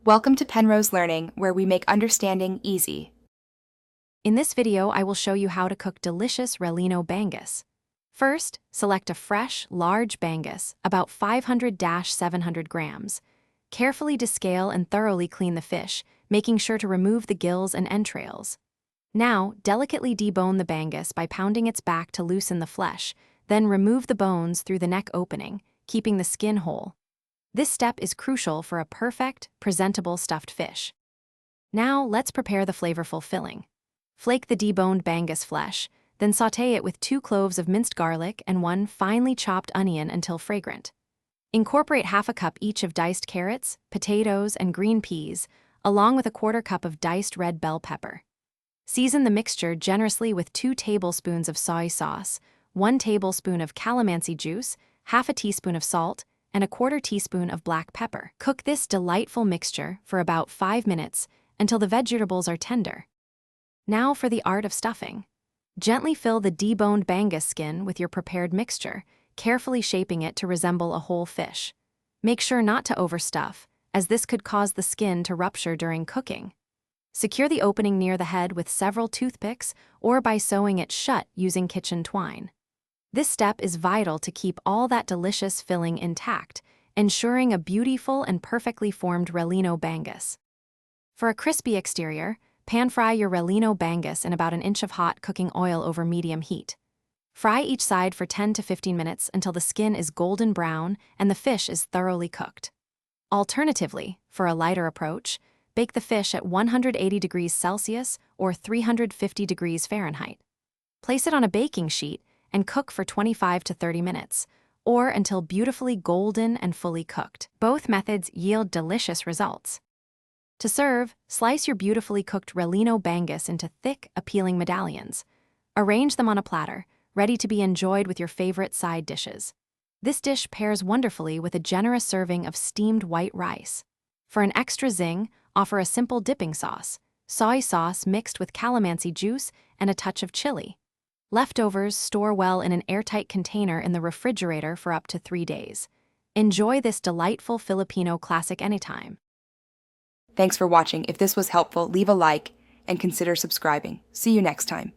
Welcome to Penrose Learning, where we make understanding easy. In this video, I will show you how to cook delicious Relleno Bangus. First, select a fresh, large Bangus, about 500-700 grams. Carefully descale and thoroughly clean the fish, making sure to remove the gills and entrails. Now, delicately debone the Bangus by pounding its back to loosen the flesh, then remove the bones through the neck opening, keeping the skin whole. This step is crucial for a perfect, presentable stuffed fish. Now, let's prepare the flavorful filling. Flake the deboned Bangus flesh, then sauté it with 2 cloves of minced garlic and 1 finely chopped onion until fragrant. Incorporate half a cup each of diced carrots, potatoes, and green peas, along with a 1/4 cup of diced red bell pepper. Season the mixture generously with 2 tablespoons of soy sauce, 1 tablespoon of calamansi juice, half a teaspoon of salt, and a 1/4 teaspoon of black pepper. Cook this delightful mixture for about 5 minutes until the vegetables are tender. Now for the art of stuffing. Gently fill the deboned Bangus skin with your prepared mixture, carefully shaping it to resemble a whole fish. Make sure not to overstuff, as this could cause the skin to rupture during cooking. Secure the opening near the head with several toothpicks or by sewing it shut using kitchen twine. This step is vital to keep all that delicious filling intact, ensuring a beautiful and perfectly formed Relleno Bangus. For a crispy exterior, pan-fry your Relleno Bangus in about 1 inch of hot cooking oil over medium heat. Fry each side for 10 to 15 minutes until the skin is golden brown and the fish is thoroughly cooked. Alternatively, for a lighter approach, bake the fish at 180 degrees Celsius or 350 degrees Fahrenheit. Place it on a baking sheet and cook for 25 to 30 minutes, or until beautifully golden and fully cooked. Both methods yield delicious results. To serve, slice your beautifully cooked Relleno Bangus into thick, appealing medallions. Arrange them on a platter, ready to be enjoyed with your favorite side dishes. This dish pairs wonderfully with a generous serving of steamed white rice. For an extra zing, offer a simple dipping sauce, soy sauce mixed with calamansi juice and a touch of chili. Leftovers store well in an airtight container in the refrigerator for up to 3 days. Enjoy this delightful Filipino classic anytime. Thanks for watching. If this was helpful, leave a like and consider subscribing. See you next time.